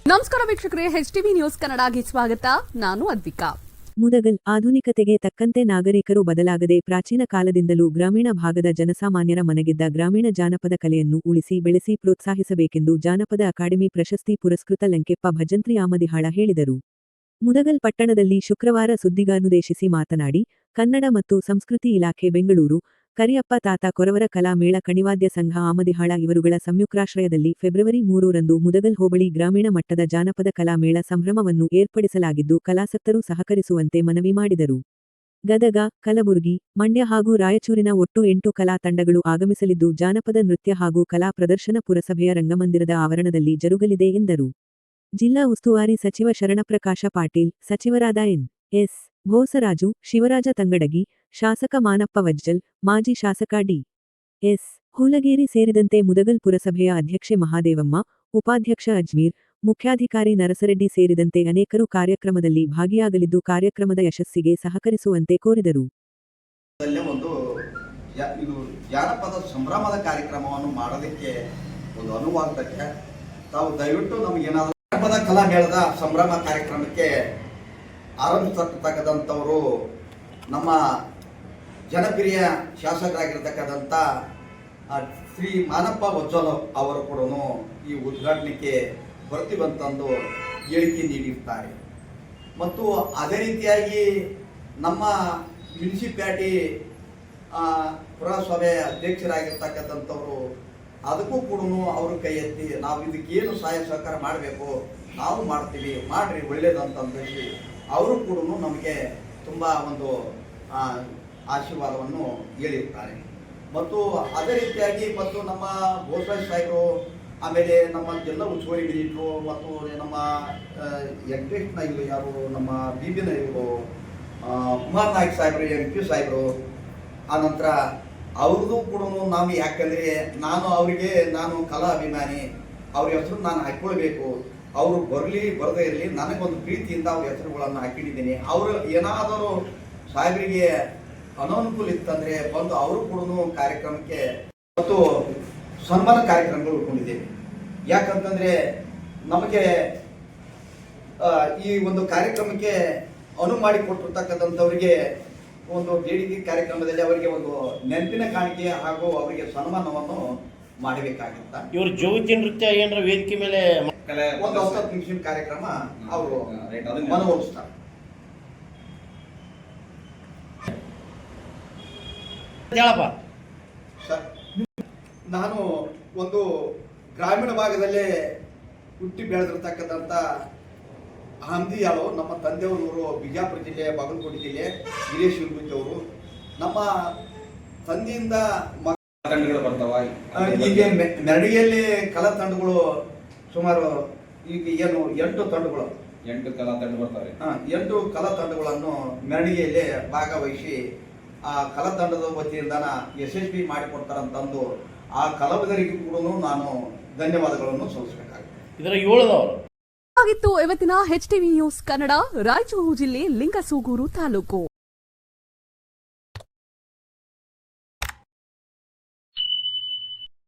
ನಮಸ್ಕಾರ ವೀಕ್ಷಕರೇ, HTV news ಕನ್ನಡಗೆ ಸ್ವಾಗತ. ನಾನು ಅದ್ವಿಕಾ. ಮುದಗಲ್ ಆಧುನಿಕತೆಗೆ ತಕ್ಕಂತೆ ನಾಗರಿಕರು ಬದಲಾಗದೆ ಪ್ರಾಚೀನ ಕಾಲದಿಂದಲೂ ಗ್ರಾಮೀಣ ಭಾಗದ ಜನಸಾಮಾನ್ಯರ ಮನಗೆದ್ದ ಗ್ರಾಮೀಣ ಜಾನಪದ ಕಲೆಯನ್ನು ಉಳಿಸಿ ಬೆಳೆಸಿ ಪ್ರೋತ್ಸಾಹಿಸಬೇಕೆಂದು ಜಾನಪದ ಅಕಾಡೆಮಿ ಪ್ರಶಸ್ತಿ ಪುರಸ್ಕೃತ ಲಂಕೆಪ್ಪ ಭಜಂತ್ರಿ ಆಮದಿಹಾಳ ಹೇಳಿದರು. ಮುದಗಲ್ ಪಟ್ಟಣದಲ್ಲಿ ಶುಕ್ರವಾರ ಸುದ್ದಿಗಾರರನ್ನುದ್ದೇಶಿಸಿ ಮಾತನಾಡಿ, ಕನ್ನಡ ಮತ್ತು ಸಂಸ್ಕೃತಿ ಇಲಾಖೆ ಬೆಂಗಳೂರು, ಕರಿಯಪ್ಪ ತಾತ ಕೊರವರ ಕಲಾ ಮೇಳ ಕಣಿವಾದ್ಯ ಸಂಘ ಆಮದಿಹಾಳ ಇವರುಗಳ ಸಂಯುಕ್ತಾಶ್ರಯದಲ್ಲಿ ಫೆಬ್ರವರಿ 3ರಂದು ಮುದಗಲ್ ಹೋಬಳಿ ಗ್ರಾಮೀಣ ಮಟ್ಟದ ಜಾನಪದ ಕಲಾ ಮೇಳ ಸಂಭ್ರಮವನ್ನು ಏರ್ಪಡಿಸಲಾಗಿದ್ದು ಕಲಾಸಕ್ತರು ಸಹಕರಿಸುವಂತೆ ಮನವಿ ಮಾಡಿದರು. ಗದಗ, ಕಲಬುರಗಿ, ಮಂಡ್ಯ ಹಾಗೂ ರಾಯಚೂರಿನ ಒಟ್ಟು 8 ಕಲಾ ತಂಡಗಳು ಆಗಮಿಸಲಿದ್ದು ಜಾನಪದ ನೃತ್ಯ ಹಾಗೂ ಕಲಾ ಪ್ರದರ್ಶನ ಪುರಸಭೆಯ ರಂಗಮಂದಿರದ ಆವರಣದಲ್ಲಿ ಜರುಗಲಿದೆ ಎಂದರು. ಜಿಲ್ಲಾ ಉಸ್ತುವಾರಿ ಸಚಿವ ಶರಣಪ್ರಕಾಶ ಪಾಟೀಲ್, ಸಚಿವರಾದ ಎನ್.ಎಸ್. ಭೋಸರಾಜು, ಶಿವರಾಜ ತಂಗಡಗಿ, ಶಾಸಕ ಮಾನಪ್ಪ ವಜ್ಜಲ್, ಮಾಜಿ ಶಾಸಕ ಡಿ.ಎಸ್. ಹುಲಗೇರಿ ಸೇರಿದಂತೆ ಮುದಗಲ್ ಪುರಸಭೆಯ ಅಧ್ಯಕ್ಷೆ ಮಹಾದೇವಮ್ಮ, ಉಪಾಧ್ಯಕ್ಷ ಅಜ್ಮೀರ್, ಮುಖ್ಯಾಧಿಕಾರಿ ನರಸರೆಡ್ಡಿ ಸೇರಿದಂತೆ ಅನೇಕರು ಕಾರ್ಯಕ್ರಮದಲ್ಲಿ ಭಾಗಿಯಾಗಲಿದ್ದು ಕಾರ್ಯಕ್ರಮದ ಯಶಸ್ಸಿಗೆ ಸಹಕರಿಸುವಂತೆ ಕೋರಿದರು. ಇದು ಜಾನಪದ ಸಂಭ್ರಮದ ಕಾರ್ಯಕ್ರಮವನ್ನು ಮಾಡೋದಕ್ಕೆ ಒಂದು ಅನುವಾದಕ್ಕೆ ತಾವು ದಯವಿಟ್ಟು ನಮಗೇನಾದರೂ ಜಾನಪದ ಕಲಾ ಮೇಳದ ಸಂಭ್ರಮ ಕಾರ್ಯಕ್ರಮಕ್ಕೆ ಆರಂಭಿಸತಕ್ಕಂಥವರು ನಮ್ಮ ಜನಪ್ರಿಯ ಶಾಸಕರಾಗಿರ್ತಕ್ಕಂಥ ಶ್ರೀ ಮಾನಪ್ಪ ವಜ್ಜಲ್ ಅವರು ಕೂಡ ಈ ಉದ್ಘಾಟನೆಗೆ ಬರ್ತೀವಂತಂದು ಹೇಳಿಕೆ ನೀಡಿರ್ತಾರೆ. ಮತ್ತು ಅದೇ ರೀತಿಯಾಗಿ ನಮ್ಮ ಮುನ್ಸಿಪಾಲಿಟಿ ಪುರಸಭೆ ಅಧ್ಯಕ್ಷರಾಗಿರ್ತಕ್ಕಂಥವ್ರು ಅದಕ್ಕೂ ಕೂಡ ಅವರು ಕೈ ಎತ್ತಿ ನಾವು ಇದಕ್ಕೇನು ಸಹಾಯ ಸಹಕಾರ ಮಾಡಬೇಕು ನಾವು ಮಾಡ್ತೀವಿ, ಮಾಡ್ರಿ ಒಳ್ಳೇದಂತಂದೇಳಿ ಅವರು ಕೂಡ ನಮಗೆ ತುಂಬ ಒಂದು ಆಶೀರ್ವಾದವನ್ನು ಹೇಳಿರ್ತಾರೆ. ಮತ್ತು ಅದೇ ರೀತಿಯಾಗಿ ಮತ್ತು ನಮ್ಮ ಬೋಸರಾಜ್ ಸಾಹೇಬರು, ಆಮೇಲೆ ನಮ್ಮ ಜಿಲ್ಲಾ ಉಸ್ತುವಾರಿ ಮಿನಿಸ್ಟ್ರು ಮತ್ತು ನಮ್ಮ ವೆಂಕಟೇಶ್ ನಾಯ್ಕರು, ಯಾರು ನಮ್ಮ ಬಿ.ಬಿ. ನಾಯ್ಕರು, ಕುಮಾರ್ ನಾಯ್ಕ ಸಾಹೇಬರು, MP ಸಾಹೇಬರು, ಆನಂತರ ಅವ್ರದ್ದು ಕೂಡ ನಾವು ಯಾಕಂದರೆ ನಾನು ಕಲಾ ಅಭಿಮಾನಿ, ಅವ್ರ ಹೆಸರು ನಾನು ಹಾಕ್ಕೊಳ್ಬೇಕು, ಅವರು ಬರಲಿ ಬರದೇ ಇರಲಿ ನನಗೊಂದು ಪ್ರೀತಿಯಿಂದ ಅವ್ರ ಹೆಸರುಗಳನ್ನು ಹಾಕಿಟ್ಟಿದ್ದೀನಿ. ಅವರು ಏನಾದರೂ ಸಾಹೇಬರಿಗೆ ಅನಾನುಕೂಲ ಇತ್ತಂದರೆ ಬಂದು ಅವರು ಕೂಡ ಕಾರ್ಯಕ್ರಮಕ್ಕೆ ಮತ್ತು ಸನ್ಮಾನ ಕಾರ್ಯಕ್ರಮಗಳು ಇಟ್ಕೊಂಡಿದ್ದೇವೆ. ಯಾಕಂತಂದರೆ ನಮಗೆ ಈ ಒಂದು ಕಾರ್ಯಕ್ರಮಕ್ಕೆ ಅನುವು ಮಾಡಿಕೊಟ್ಟಿರ್ತಕ್ಕಂಥವ್ರಿಗೆ ಒಂದು ಬೇಡಿಕೆ ಕಾರ್ಯಕ್ರಮದಲ್ಲಿ ಅವರಿಗೆ ಒಂದು ನೆನಪಿನ ಕಾಣಿಕೆ ಹಾಗೂ ಅವರಿಗೆ ಸನ್ಮಾನವನ್ನು ಮಾಡಬೇಕಾಗಿತ್ತ. ಇವರು ಜ್ಯೋತಿ ನೃತ್ಯ ಏನಾರ ವೇದಿಕೆ ಮೇಲೆ ಒಂದು 10 ನಿಮಿಷದ ಕಾರ್ಯಕ್ರಮ ಅವರು ಮನವೊಲಿಸ್ತಾರೆ. ನಾನು ಒಂದು ಗ್ರಾಮೀಣ ಭಾಗದಲ್ಲೇ ಹುಟ್ಟಿ ಬೆಳೆದಿರ್ತಕ್ಕಂಥ ಹಂದಿಯಾಳು, ನಮ್ಮ ತಂದೆಯವರು ಬಿಜಾಪುರ ಜಿಲ್ಲೆ, ಬಾಗಲಕೋಟೆ ಜಿಲ್ಲೆ, ಹಿರೇಶಿವಗುತ್ತಿ ಅವರು. ನಮ್ಮ ತಂದೆಯಿಂದ ತಂಡಗಳು ಬರ್ತಾವ. ಈಗ ಮೆರಡಿಯಲ್ಲಿ ಕಲಾ ತಂಡಗಳು ಸುಮಾರು ಈಗ ಏನು 8 ತಂಡಗಳು 8 ಕಲಾ ತಂಡ ಬರ್ತಾರೆ. 8 ಕಲಾ ತಂಡಗಳನ್ನು ಮೆರಡಿಯಲ್ಲಿ ಭಾಗವಹಿಸಿ ಆ ಕಲಾ ತಂಡದ ವತಿಯಿಂದ ಯಶಸ್ವಿ ಮಾಡಿಕೊಡ್ತಾರಂತಂದು ಆ ಕಲಾವಿದರಿಗೂ ಕೂಡ ನಾನು ಧನ್ಯವಾದಗಳನ್ನು ಸಲ್ಲಿಸಬೇಕಾಗುತ್ತೆ. ಇದರ 7 ಆಗಿತ್ತು ಇವತ್ತಿನ HTV ನ್ಯೂಸ್ ಕನ್ನಡ. ರಾಯಚೂರು ಜಿಲ್ಲೆ ಲಿಂಗಸೂಗೂರು ತಾಲೂಕು.